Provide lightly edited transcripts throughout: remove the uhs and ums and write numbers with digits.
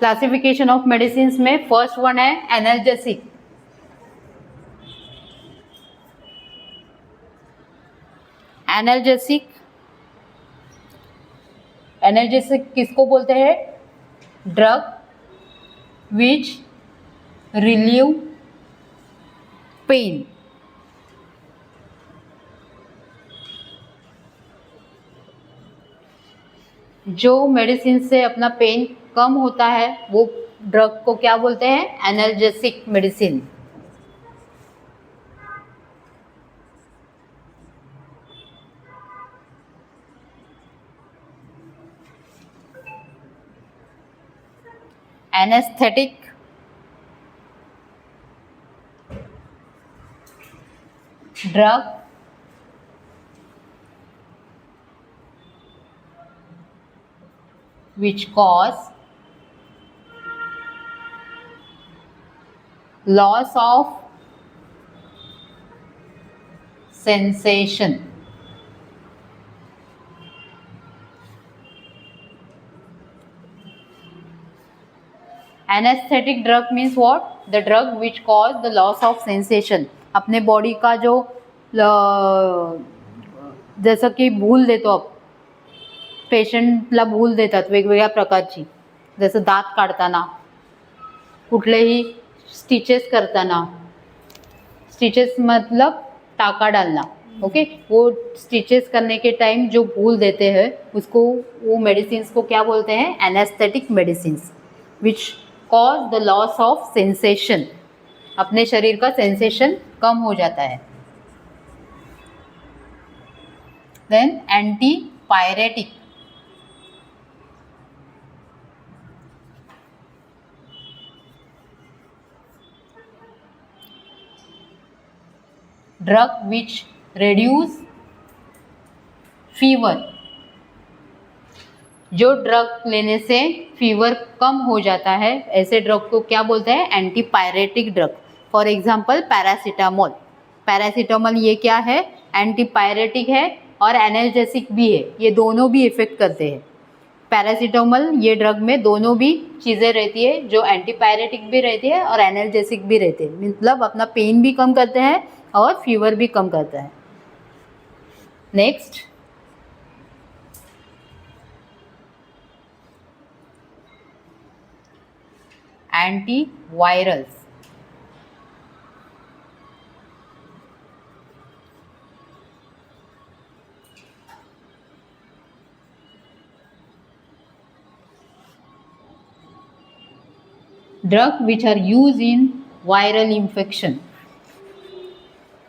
Classification of medicine में first one है analgesic. Analgesic, analgesic किसको बोलते हैं? Drug which relieve pain. जो मेडिसिन से अपना पेन कम होता है वो ड्रग को क्या बोलते हैं? Analgesic medicine. Anaesthetic, drug which cause loss of sensation। Anaesthetic drug means what? The drug which cause the loss of sensation. अपने बॉडी का जो जसं की भूल देतो आप, पेशंटला भूल देतात वेगवेगळ्या प्रकारची, जसं दात काढताना, कुठलेही स्टिचेस करताना, स्टिचेस मतलब टाका डालना, ओके, वो स्टिचेस करने के टाइम जो भूल देते हैं उसको, वो मेडिसिन को क्या बोलते हैं? Anaesthetic medicine which cause the loss of sensation. अपने शरीर का सेंसेशन कम हो जाता है। Then antipyretic, drug which reduce fever. जो ड्रग लेने से फीवर कम हो जाता है ऐसे ड्रग को क्या बोलते हैं? Antipyretic drug. For example paracetamol. Paracetamol ये क्या है? एंटीपायरेटिक है और एनाल्जेसिक भी है, ये दोनों भी इफेक्ट करते हैं। पैरासीटामोल ये ड्रग में दोनों भी चीज़ें रहती है, जो एंटीपायरेटिक भी रहती है और एनाल्जेसिक भी रहते हैं, मतलब अपना पेन भी कम करते हैं और फीवर भी कम करता है। Next, antivirals. Drug which are use in viral infection,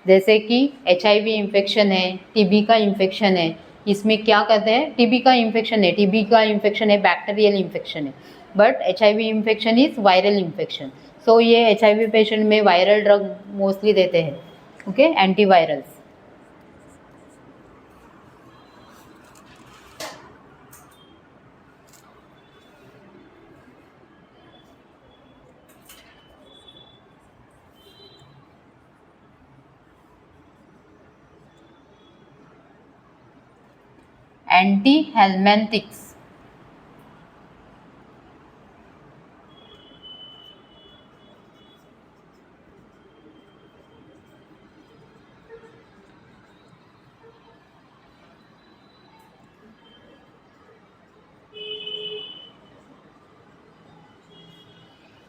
जैसे कि HIV इन्फेक्शन है, TB का इन्फेक्शन है, इसमें क्या करते हैं? TB का इन्फेक्शन है, TB का इन्फेक्शन है बैक्टीरियल इन्फेक्शन है, but HIV infection is viral infection. So ये HIV पेशेंट में वायरल ड्रग मोस्टली देते हैं, okay, antivirals. Anthelmintics,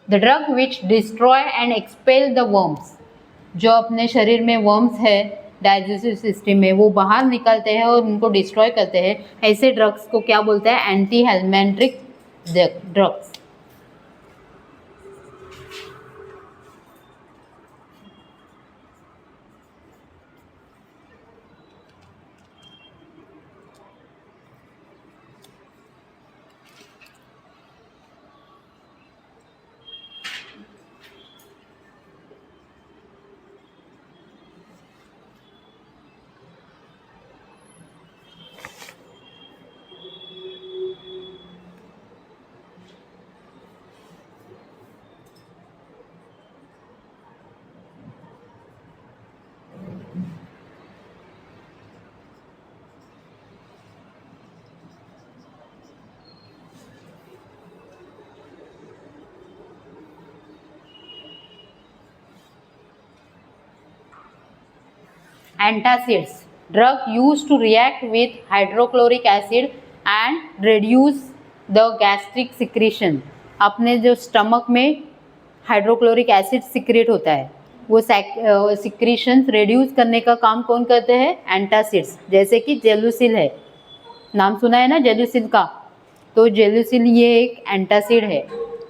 the drug which destroy and expel the worms. जो अपने शरीर में वर्म्स है डाइजेस्टिव सिस्टम में, वो बाहर निकलते हैं और उनको डिस्ट्रॉय करते हैं, ऐसे ड्रग्स को क्या बोलते हैं? एंटीहेलमिंथिक drugs. Antacids, drug used to react with hydrochloric acid and reduce the gastric secretion. अपने जो स्टमक में हाइड्रोक्लोरिक एसिड सिक्रेट होता है वो सिक्रीशन रिड्यूस करने का काम कौन करते हैं? एंटासिड्स, जैसे कि जेलुसिल है, नाम सुना है ना जेलुसिल का, तो जेलुसिल ये एक एंटासिड है।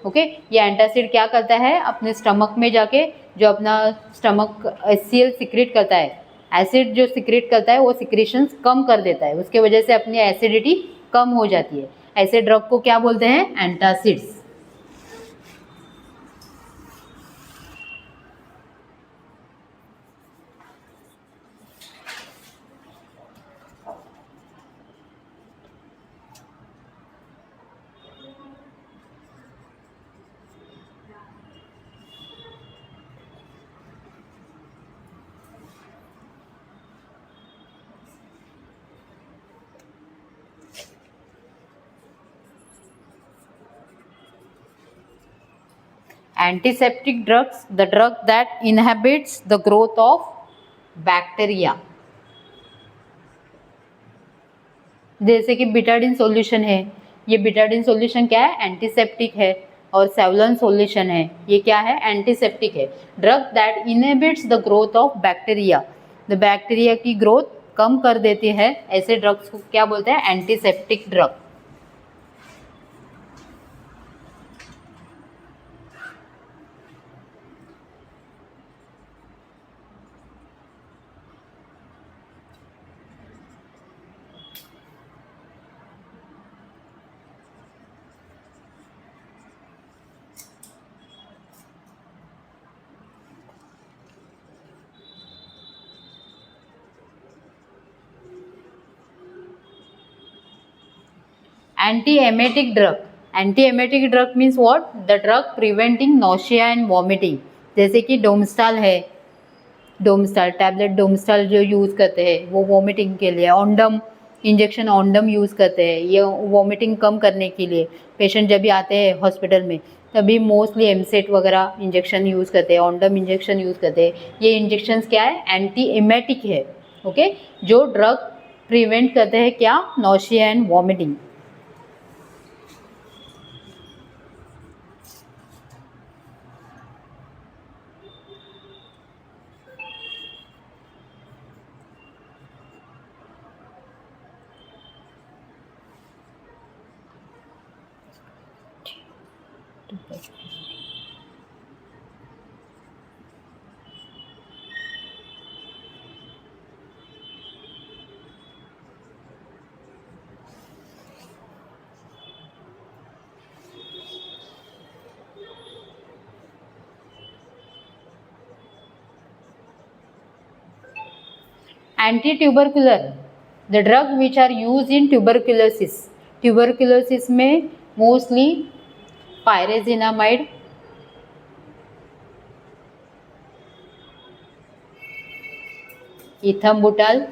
ओके, ये एंटासिड क्या करता है? अपने स्टमक में जाके जो अपना स्टमक HCl सिक्रेट करता है, एसिड जो सिक्रेट करता है वो सिक्रेशंस कम कर देता है, उसके वजह से अपनी एसिडिटी कम हो जाती है। ऐसे ड्रग को क्या बोलते हैं? Antacids. Antiseptic drugs, the drug that inhibits the growth of bacteria. जैसे कि बिटाडिन सॉल्यूशन है, ये बिटाडिन सॉल्यूशन क्या है? एंटीसेप्टिक है। और सेवलॉन सॉल्यूशन है, ये क्या है? एंटीसेप्टिक है। Drug that inhibits the growth of bacteria, the bacteria की ग्रोथ कम कर देती है, ऐसे ड्रग्स को क्या बोलते हैं? Antiseptic drug. Anti-emetic drug, anti-emetic drug means what? The drug preventing nausea and vomiting, जैसे कि डोमस्टाल है, डोमस्टाल टैबलेट, डोमस्टाल जो यूज़ करते हैं वो वॉमिटिंग के लिए। ऑन्डम इंजेक्शन, ऑन्डम यूज़ करते हैं ये वॉमिटिंग कम करने के लिए। पेशेंट जब भी आते हैं हॉस्पिटल में तभी मोस्टली एमसेट वगैरह इंजेक्शन यूज़ करते हैं, ऑन्डम इंजेक्शन यूज़ करते हैं। ये इंजेक्शंस क्या है? एंटी एमेटिक है। ओके, जो ड्रग प्रिवेंट करते हैं क्या? Nausea and vomiting. Antitubercular, the drug which are use in tuberculosis, tuberculosis में mostly pyrazinamide, ethambutol,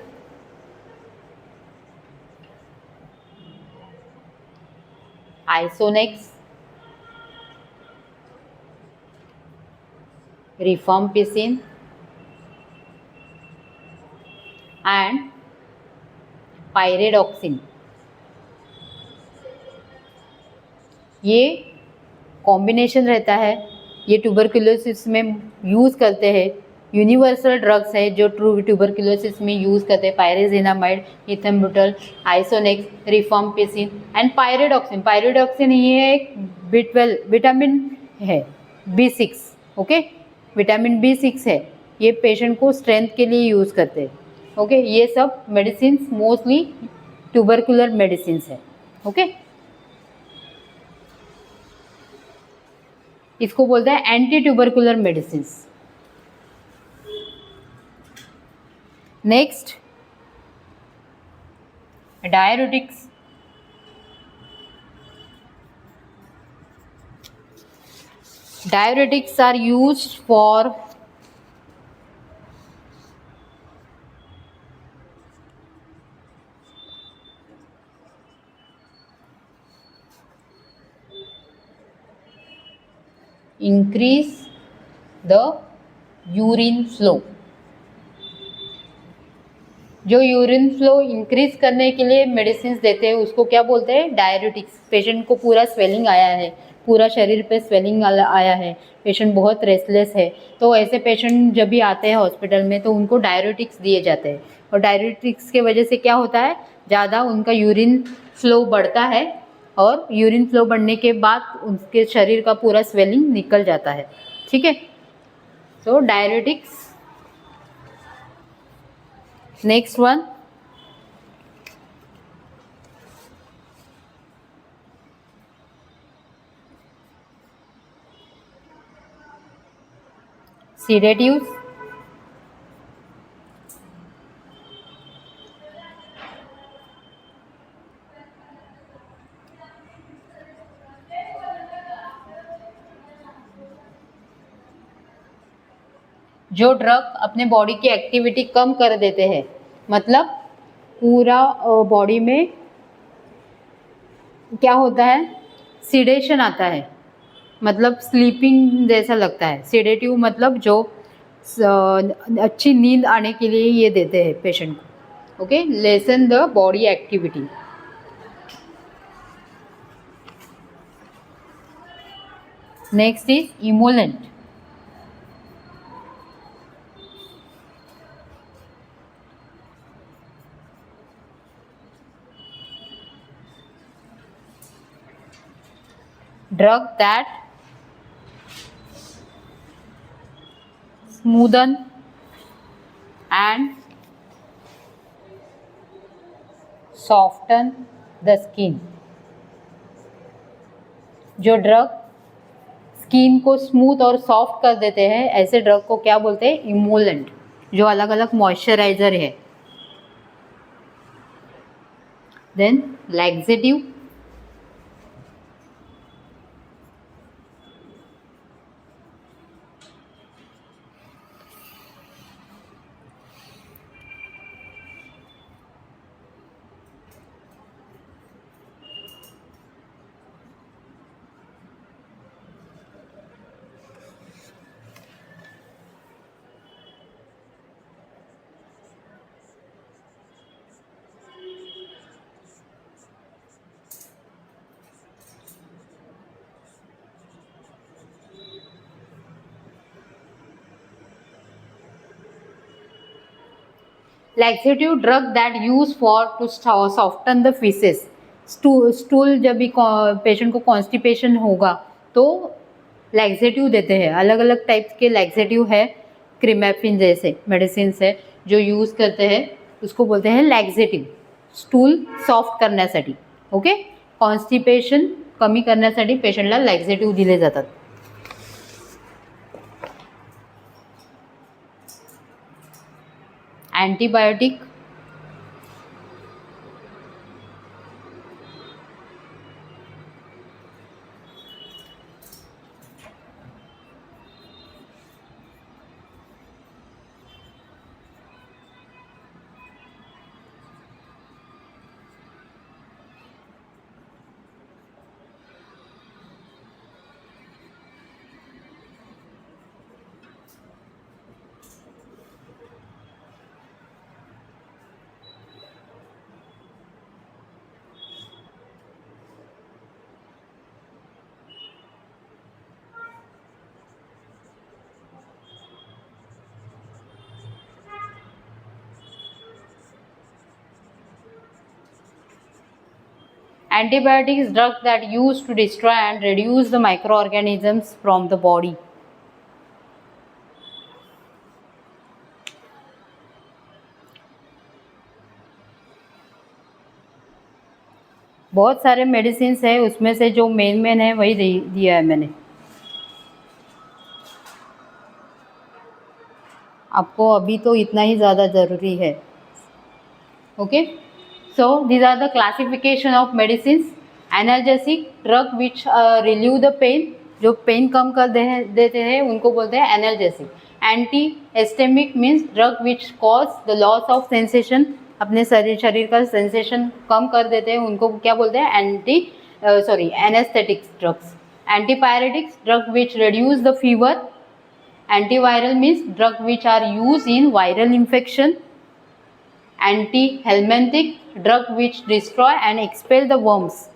isonex, rifampicin and pyridoxine, ये कॉम्बिनेशन रहता है। ये ट्यूबरकुलोसिस में यूज़ करते हैं, यूनिवर्सल ड्रग्स है जो ट्यूबरकुलोसिस में यूज़ करते हैं। पायरेजिनामाइड, इथम्बुटल, आइसोनेक्स, रिफाम्पिसिन एंड पायरेडॉक्सिन। पायरेडॉक्सिन ये एक B12 विटामिन है, B6। ओके, विटामिन B6 है, ये पेशेंट को स्ट्रेंथ के लिए यूज़ करते हैं। ओके, ये सब मेडिसिन मोस्टली ट्यूबरकुलर मेडिसिन है। ओके, इसको बोलते हैं anti tubercular medicine. Next, diuretics. Diuretics are used for increase the urine flow. जो यूरिन फ्लो इंक्रीज करने के लिए मेडिसिन देते हैं उसको क्या बोलते हैं, डायरेटिक्स। पेशेंट को पूरा स्वेलिंग आया है, पूरा शरीर पे स्वेलिंग आया है, पेशेंट बहुत रेस्टलेस है, तो ऐसे पेशेंट जब भी आते हैं हॉस्पिटल में तो उनको डायरेटिक्स दिए जाते हैं। और डायरेटिक्स के वजह से क्या होता है, ज़्यादा उनका यूरिन फ्लो बढ़ता है और यूरिन फ्लो बढ़ने के बाद उनके शरीर का पूरा स्वेलिंग निकल जाता है। ठीक है, सो डायरेटिक्स। नेक्स्ट वन, sedatives, जो ड्रग अपने बॉडी की एक्टिविटी कम कर देते हैं, मतलब पूरा बॉडी में क्या होता है, सिडेशन आता है, मतलब स्लीपिंग जैसा लगता है। सेडेटिव मतलब जो अच्छी नींद आने के लिए ये देते हैं पेशेंट को। Okay, lessen the body activity. Next is emollient. Drug that smoothen and soften the skin। जो ड्रग स्किन को स्मूथ और सॉफ्ट कर देते हैं, ऐसे ड्रग को क्या बोलते हैं, इमोलेंट, जो अलग अलग मॉइस्चराइजर है। Then laxative, laxative drug that use for to soften the faeces. Stool जब भी पेशेंट को कॉन्स्टिपेशन होगा तो लैक्सेटिव देते हैं। अलग अलग टाइप्स के लैक्सेटिव है, क्रिमेफिन जैसे मेडिसिन है जो यूज़ करते हैं, उसको बोलते हैं लॅक्झेटिव्ह, स्टूल सॉफ्ट करण्यासाठी। ओके, कॉन्स्टिपेशन कमी करण्यासाठी पेशंटला लॅक्झेटिव्ह दिले जातात। Antibiotic, antibiotic is drug that used to destroy and reduce the microorganisms from the body। बहुत सारे मेडिसिन है, उसमें से जो मेन है वही दिया है मैंने आपको, अभी तो इतना ही ज़्यादा ज़रूरी है। Okay, so these are the classification of medicines। Analgesic drug which relieve the pain, जो पेन कम कर देते हैं उनको बोलते हैं analgesic. Anaesthetic means drug which cause the loss of sensation, अपने शरीर का सेंसेशन कम कर देते हैं, उनको क्या बोलते हैं anaesthetics drugs. Antipyretics drug which reduce the fever. Antiviral means drug which are use in viral infection. Anti हेल्मेंथिक drug which destroy and expel the worms.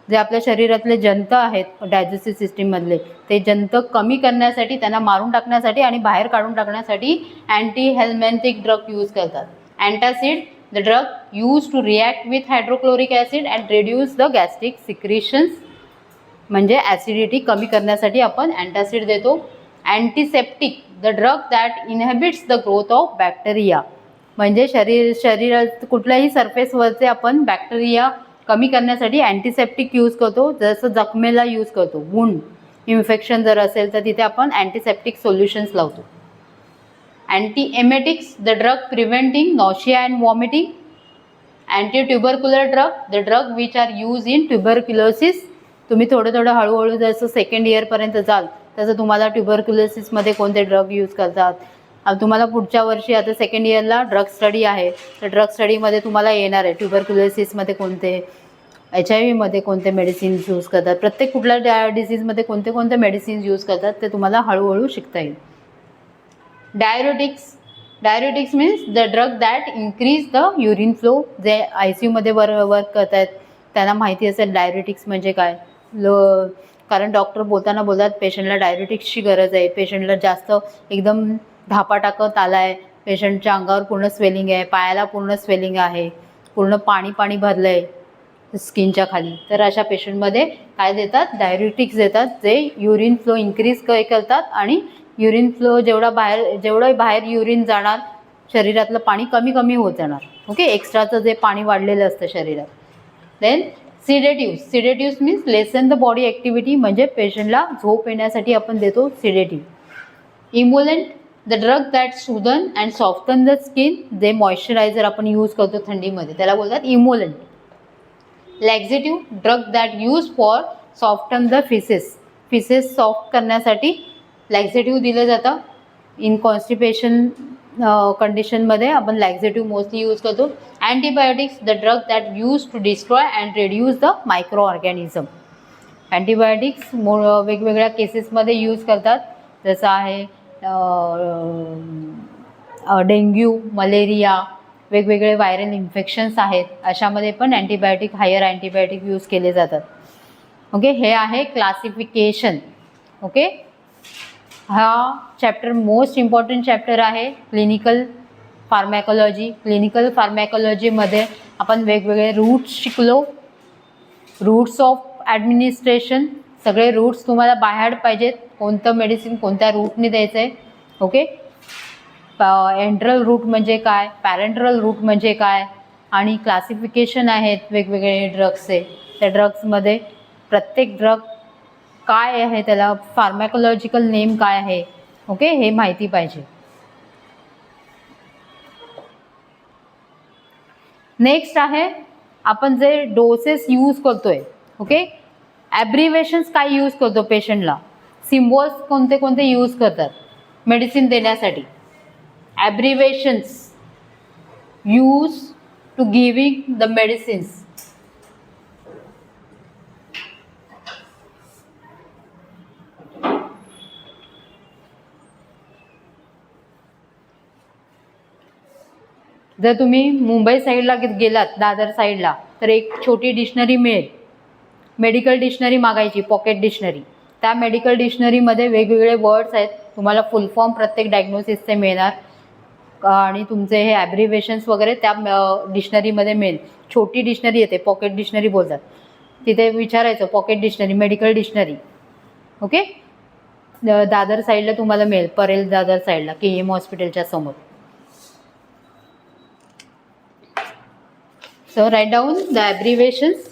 जे आपल्या शरीरातले जंत आहेत डायजेस्टिव्ह सिस्टीममधले, ते जंत कमी करण्यासाठी, त्यांना मारून टाकण्यासाठी आणि बाहेर काढून टाकण्यासाठी अँटी हेल्मेंथिक ड्रग यूज करतात. Antacid the drug use to react with hydrochloric acid and reduce the gastric secretions. म्हणजे ॲसिडिटी कमी करण्यासाठी आपण अँटासिड देतो. Antiseptic the drug that inhibits the growth of bacteria. म्हणजे शरीरात कुठल्याही सरफेसवरचे आपण बॅक्टेरिया कमी करण्यासाठी अँटीसेप्टिक यूज करतो. जसं जखमेला यूज करतो, वुंड इन्फेक्शन जर असेल तर तिथे आपण अँटीसेप्टिक सोल्युशन्स लावतो. Antiemetics the drug preventing nausea and vomiting. Antitubercular drug the drug which are use in tuberculosis. तुम्ही थोडं हळूहळू जसं सेकंड इयरपर्यंत जाल तसं तुम्हाला ट्युबरक्युलोसिसमध्ये कोणते ड्रग यूज करतात. तुम्हाला पुढच्या वर्षी आता सेकंड इयरला ड्रग स्टडी आहे, तर ड्रग स्टडीमध्ये तुम्हाला येणार आहे ट्युबरक्युलोसिसमध्ये कोणते, HIV कोणते मेडिसिन्स यूज करतात, प्रत्येक कुठल्या डिसीजमध्ये कोणते कोणते मेडिसिन्स यूज करतात ते तुम्हाला हळूहळू शिकता येईल. Diuretics means the drug that increase the urine flow. जे ICUमध्ये वर्क करत आहेत त्यांना माहिती असेल डायरेटिक्स म्हणजे काय. कारण डॉक्टर बोलतात पेशंटला डायरेटिक्सची गरज आहे, पेशंटला जास्त एकदम धापा टाकत आला आहे, पेशंटच्या अंगावर पूर्ण स्वेलिंग आहे, पायाला पूर्ण स्वेलिंग आहे, पूर्ण पाणी भरलं आहे स्किनच्या खाली, तर अशा पेशंटमध्ये काय देतात, डायरेटिक्स देतात, जे युरिन फ्लो इन्क्रीज करतात आणि युरिन फ्लो जेवढं बाहेर युरिन जाणार शरीरातलं पाणी कमी होत जाणार. ओके, एक्स्ट्राचं जे पाणी वाढलेलं असतं शरीरात. Then sedatives means lessen the body activity. म्हणजे पेशंटला झोप येण्यासाठी आपण देतो sedative. Emollient the drug that smoothen and soften the skin. जे मॉइश्चरायझर आपण यूज करतो थंडीमध्ये त्याला बोलतात emollient. Laxative drug that use for soften the faeces soft करण्यासाठी लॅक्झेटिव्ह दिलं जातं. इन कॉन्स्टिपेशन कंडिशनमध्ये आपण लॅक्झेटिव्ह मोस्टली यूज करतो. Antibiotics the drug that use to destroy and reduce the micro organism. Antibiotics वेगवेगळ्या केसेसमध्ये यूज करतात, जसं आहे डेंग्यू, मलेरिया, वेगवेगळे व्हायरल इन्फेक्शन्स आहेत, अशामध्ये पण हायर अँटीबायोटिक यूज केले जातात. ओके, हे आहे क्लासिफिकेशन. ओके, हा चॅप्टर मोस्ट इम्पॉर्टंट चॅप्टर आहे. क्लिनिकल फार्मॅकॉलॉजीमध्ये आपण वेगवेगळे रूट्स शिकलो. रूट्स ऑफ ॲडमिनिस्ट्रेशन, सगळे रूट्स तुम्हाला बाहेर पाहिजेत, कोणतं मेडिसिन कोणत्या रूटने द्यायचं आहे. ओके, एंट्रल रूट म्हणजे काय, पॅरेंट्रल रूट म्हणजे काय, आणि क्लासिफिकेशन आहेत वेगवेगळे ड्रग्सचे. त्या ड्रग्समध्ये प्रत्येक ड्रग काय आहे, त्याला फार्मॅकोलॉजिकल नेम काय आहे, ओके, हे माहिती पाहिजे. नेक्स्ट आहे आपण जे डोसेस यूज करतोय. ओके, ॲब्रिव्हेशन्स काय यूज करतो पेशंटला, सिम्बॉल्स कोणते कोणते यूज करतात मेडिसिन देण्यासाठी. Abbreviations use to giving the medicines. जर तुम्ही मुंबई साईडला गेलात, दादर साईडला, तर एक छोटी डिक्शनरी मिळेल. मेडिकल डिक्शनरी मागायची, पॉकेट डिक्शनरी. त्या मेडिकल डिक्शनरीमध्ये वेगवेगळे वर्ड्स आहेत, तुम्हाला फुल फॉर्म प्रत्येक डायग्नोसिसचे मिळणार आणि तुमचे हे ॲब्रिव्हेशन्स वगैरे त्या डिक्शनरीमध्ये मिळेल. छोटी डिक्शनरी येते, पॉकेट डिक्शनरी बोलतात. तिथे विचारायचं pocket dictionary, medical dictionary. Okay, Dadar साईडला तुम्हाला मिळेल, परेल दादर साईडला, KM हॉस्पिटलच्या समोर. सो राईट डाऊन द ॲब्रिव्हेशन्स,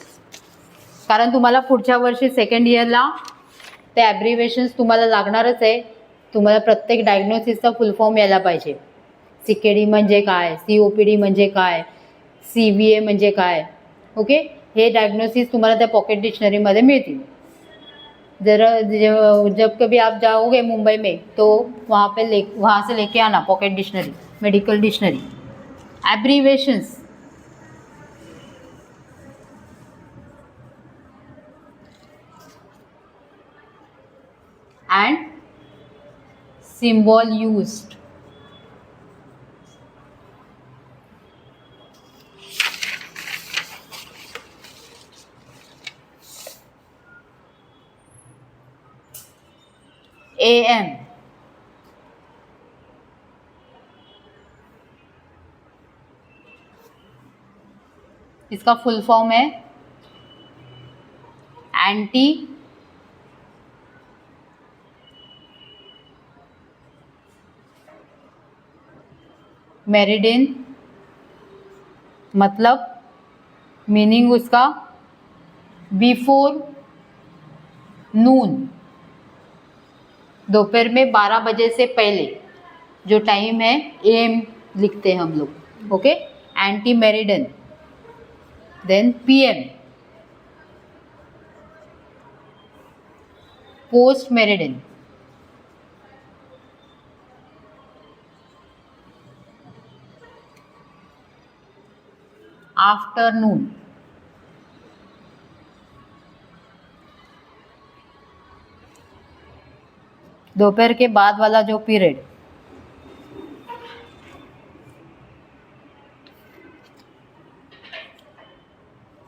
कारण तुम्हाला पुढच्या वर्षी सेकंड इयरला ते ॲब्रिव्हेशन्स तुम्हाला लागणारच आहे. तुम्हाला प्रत्येक डायग्नोसिसचा फुल फॉर्म यायला पाहिजे. CKD म्हणजे काय, COPD म्हणजे काय, CVA म्हणजे काय. ओके, हे डायग्नोसिस तुम्हाला त्या पॉकेट डिक्शनरीमध्ये मिळतील. जब कभी आप जाओगे मुंबई में तो वहाँ से लेके आना pocket dictionary, medical dictionary. Abbreviations and symbol used. AM, इसका फुल फॉर्म है एंटी मेरिडियन, मतलब मीनिंग उसका बिफोर नून, दोपहर में 12 बजे से पहले जो टाइम है AM लिखते हैं हम लोग, okay. Ante meridiem, then PM, post meridiem, afternoon, दोपहर के बाद वाला जो period,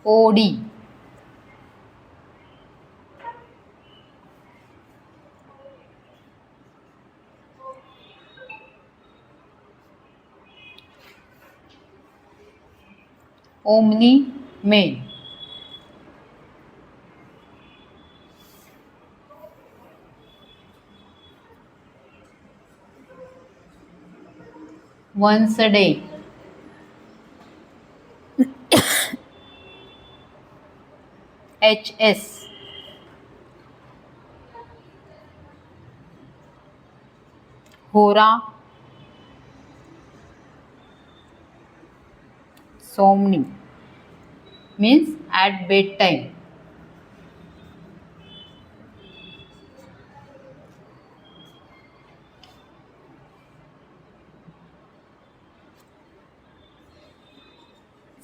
OD, omni mane, once a day, HS, hora, somni means at bedtime,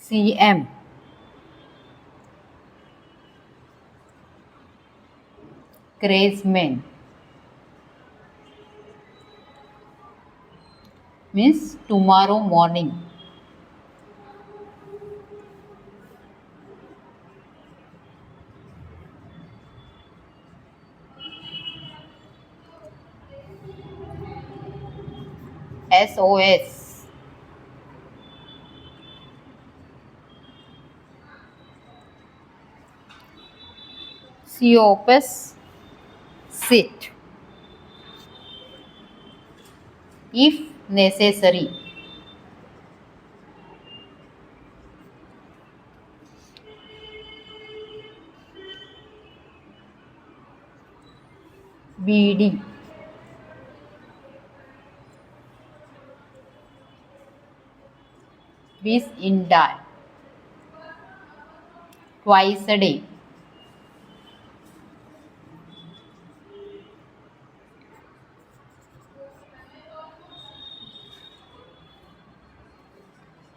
CM, craze man means tomorrow morning, SOS, Siopus, sit, if necessary, BD, bis in die, twice a day,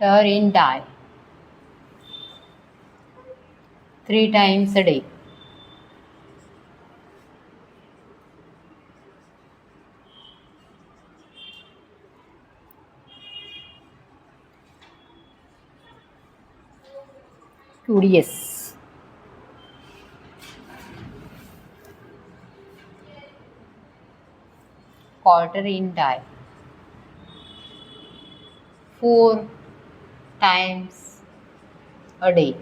ter in die, 3 times a day, curious, quarter in die, 4 times a day,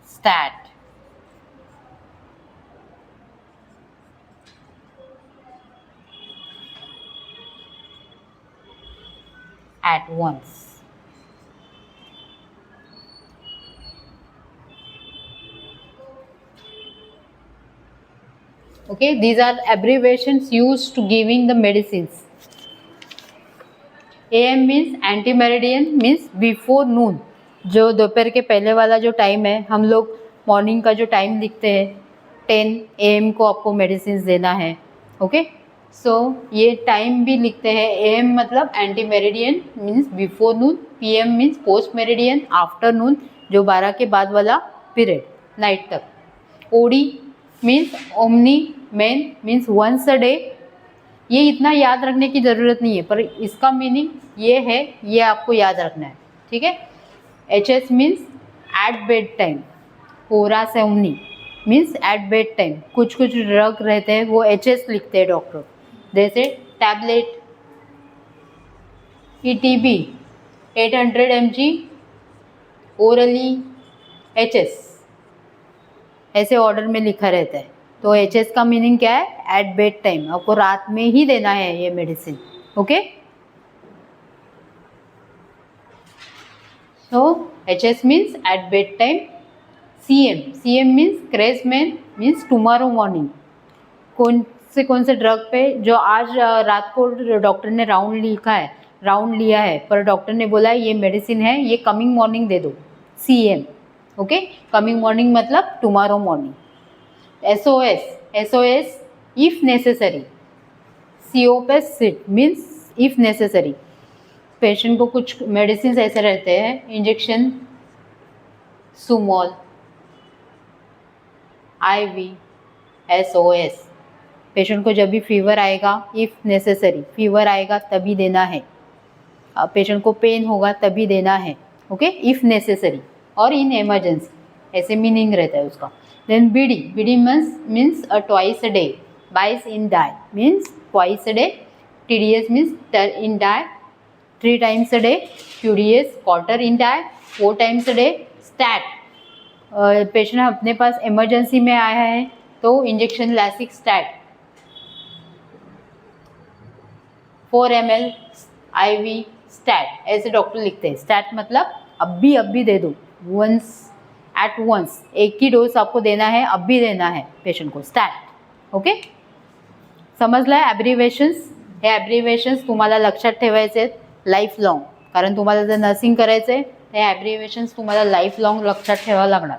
stat, at once, okay. These are abbreviations used to giving the medicines. AM means ante meridiem means before noon, जो दोपहर के पहले वाला जो time है, हम लोग morning का जो टाइम लिखते हैं 10 AM को आपको मेडिसिन देना है, ओके। सो ये टाइम भी लिखते हैं, AM मतलब ante meridiem means before noon, PM means post meridiem afternoon, जो 12 के बाद वाला पीरियड नाइट तक, OD means omni mane means once a day. ये इतना याद रखने की ज़रूरत नहीं है, पर इसका मीनिंग ये है, ये आपको याद रखना है, ठीक है। HS means at bed time, hora somni, means at bed time. कुछ कुछ ड्रग रहते हैं वो HS लिखते हैं डॉक्टर, जैसे tablet ETB 800 mg orally HS, ऐसे ऑर्डर में लिखा रहता है। तो HS का मीनिंग क्या है? एट बेड टाइम, आपको रात में ही देना है ये medicine. Okay, so HS means at bed time. CM means cras mane, means tomorrow morning. कौन से ड्रग पे जो आज रात को डॉक्टर ने राउंड लिया है, पर डॉक्टर ने बोला है ये मेडिसिन है, ये कमिंग मॉर्निंग दे दो, CM। ओके, कमिंग मॉर्निंग मतलब tomorrow morning. SOS if necessary. COPS sit means if necessary. Patient को कुछ मेडिसिन ऐसे रहते हैं, इंजेक्शन, सुमोल, IV, SOS। पेशेंट को जब भी फीवर आएगा, इफ नेसेसरी, फीवर आएगा तभी देना है। पेशेंट को पेन होगा तभी देना है। ओके, इफ नेसेसरी और इन इमरजेंसी, ऐसे मीनिंग रहता है उसका। Then BD means twice a day. Bis in die means twice a day. TDS means in die 3 times a day। QDS quater in die 4 times a day। Stat, patient अपने पास emergency में आया है तो injection Lasix stat 4 ml IV stat, ऐसे doctor लिखते हैं। Stat मतलब अभी दे दो, एट वंस, एक ही डोज आपको देना है, अभी देना है पेशेंट को, स्टॅट। ओके, समजलं आहे ॲब्रिव्हेशन्स? हे ॲब्रिव्हेशन्स तुम्हाला लक्षात ठेवायचे आहेत लाईफ लॉंग, कारण तुम्हाला जर नर्सिंग करायचं आहे हे ॲब्रिव्हेशन्स तुम्हाला लाईफ लॉंग लक्षात ठेवावं लागणार।